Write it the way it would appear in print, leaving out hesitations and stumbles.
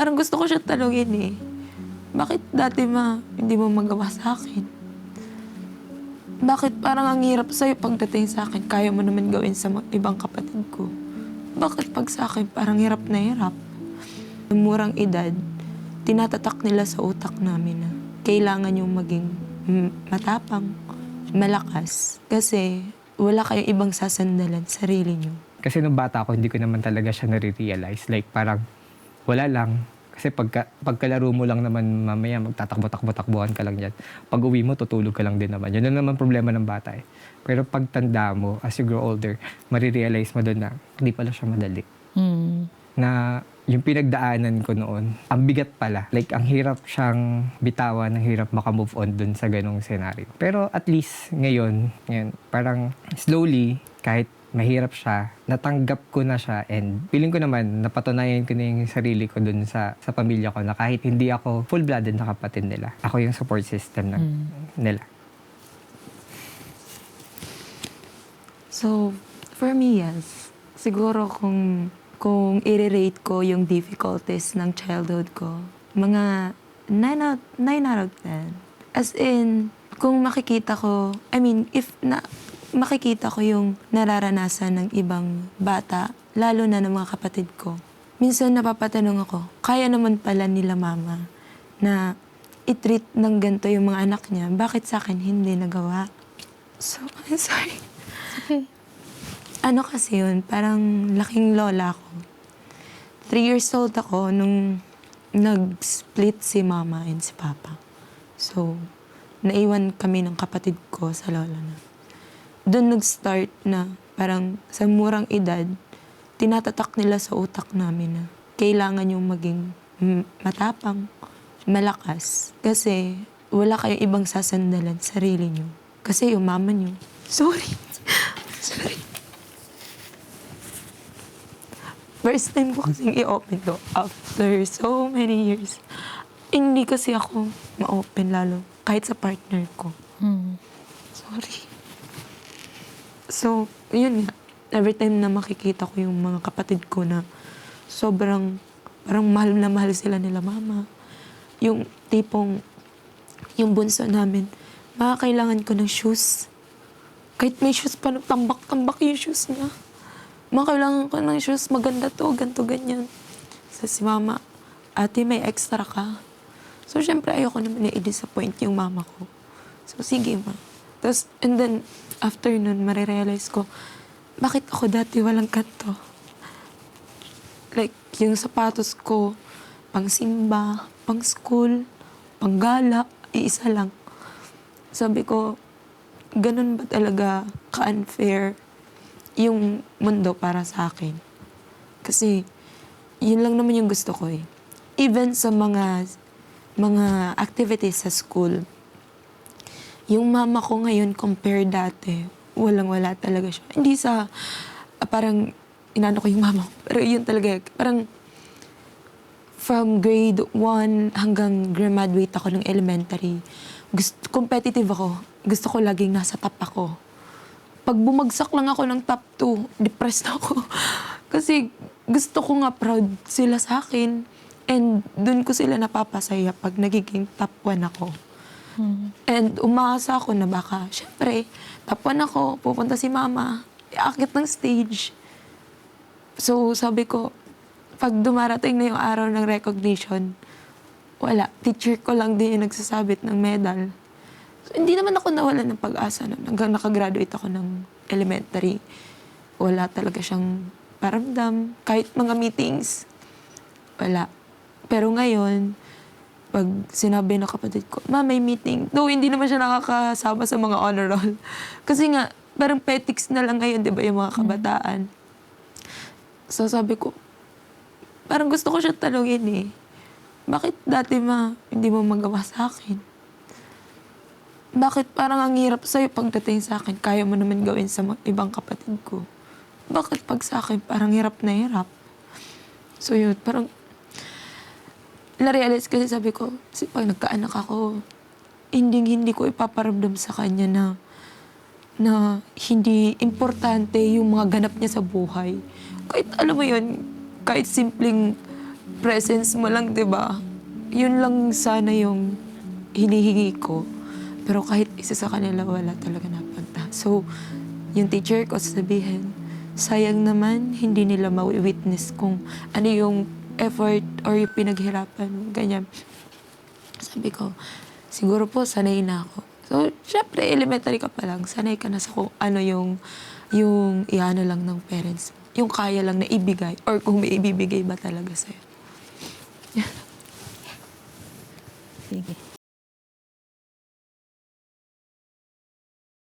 Parang gusto ko siya tanungin eh. Bakit dati hindi mo magawa sa akin? Bakit parang ang hirap sa'yo pagdating sa akin, kaya mo naman gawin sa ibang kapatid ko? Bakit pag sa akin parang hirap na hirap? Ng murang edad, tinatatak nila sa utak namin na kailangan yung maging matapang, malakas. Kasi wala kayong ibang sasandalan, sarili niyo. Kasi nung bata ako, hindi ko naman talaga siya nare-realize. Like parang wala lang. Kasi pagkalaro mo lang naman mamaya, magtatakbo-takbo-takbuhan ka lang dyan. Pag uwi mo, tutulog ka lang din naman. Yun na naman problema ng bata eh. Pero pag tanda mo, as you grow older, marirealize mo doon na hindi pala siya madali. Na yung pinagdaanan ko noon, ang bigat pala. Like, ang hirap siyang bitawan, ang hirap makamove on dun sa ganong scenario. Pero at least ngayon, parang slowly, kahit mahirap siya, natanggap ko na siya and feeling ko naman, napatunayan ko na yung sarili ko dun sa pamilya ko na kahit hindi ako full-blooded na kapatid nila, ako yung support system nila. So, for me, yes. Siguro kung i-rate ko yung difficulties ng childhood ko, mga 9 out of 10. As in, kung makikita ko, makikita ko yung nararanasan ng ibang bata, lalo na ng mga kapatid ko. Minsan napapatanong ako, kaya naman pala nila mama na i-treat ng ganito yung mga anak niya, bakit sa akin hindi nagawa? So, I'm sorry. Okay. Ano kasi yun, parang laking lola ko. 3 years old ako nung nag-split si mama and si papa. So, naiwan kami ng kapatid ko sa lola na. Doon nag-start na parang sa murang edad, tinatatak nila sa utak namin na kailangan yung maging matapang, malakas. Kasi wala kayong ibang sasandalan, sarili nyo. Kasi yung mama nyo. Sorry. First time ko kasing i-open to after so many years. Hindi kasi ako ma-open lalo, kahit sa partner ko. Sorry. So, yun nga. Every time na makikita ko yung mga kapatid ko na sobrang, parang mahal na mahal sila nila mama. Yung tipong, yung bunso namin, kailangan ko ng shoes. Kahit may shoes pa, tambak-tambak yung shoes niya. Kailangan ko ng shoes, maganda to, ganto, ganyan. So si mama, ate, may extra ka. So syempre ayoko naman i-disappoint yung mama ko. So sige ma. Tapos, and then, after nun, marirealize ko, bakit ako dati walang kanto? Like, yung sapatos ko, pang simba, pang school, pang gala, iisa lang. Sabi ko, ganun ba talaga ka-unfair yung mundo para sa akin? Kasi, yun lang naman yung gusto ko eh. Even sa mga activities sa school, yung mama ko ngayon compare dati, walang-wala talaga siya. Hindi sa parang inano ko yung mama ko, pero yun talaga, parang from grade 1 hanggang graduate ako ng elementary, competitive ako. Gusto ko laging nasa top ako. Pag bumagsak lang ako ng top 2, depressed ako. Kasi gusto ko nga proud sila sa akin. And dun ko sila napapasaya pag nagiging top 1 ako. And umaasa ako na baka, syempre, top 1 ako, pupunta si mama, iakit ng stage. So sabi ko, pag dumarating na yung araw ng recognition, wala. Teacher ko lang din yung nagsasabit ng medal. So, hindi naman ako nawalan ng pag-asa nun. Hanggang nakagraduate ako ng elementary. Wala talaga siyang paramdam. Kahit mga meetings, wala. Pero ngayon, pag sinabi ng kapatid ko, ma, may meeting. Though hindi naman siya nakakasama sa mga honor roll. Kasi nga, parang petics na lang ngayon, di ba, yung mga kabataan. So sabi ko, parang gusto ko siya tanungin eh. Bakit dati hindi mo magawa sa akin? Bakit parang ang hirap sa'yo pagdating sa akin, kaya mo naman gawin sa ibang kapatid ko? Bakit pag sa akin parang hirap na hirap? So yun, parang na-realize kasi sabi ko, kasi pag nagkaanak ako, hindi ko ipaparamdam sa kanya na hindi importante yung mga ganap niya sa buhay. Kahit alam mo yun, kahit simpleng presence mo lang, 'di ba? Yun lang sana yung hinihingi ko. Pero kahit isa sa kanila, wala talaga napunta. So, yung teacher ko sasabihin, sayang naman, hindi nila ma-witness kung ano yung effort or yung pinaghirapan mo, ganyan. Sabi ko, siguro po, sanay na ako. So, syempre, elementary ka pa lang, sanay ka na sa kung ano yung iano lang ng parents mo. Yung kaya lang na ibigay or kung may ibibigay ba talaga sa'yo. Sige.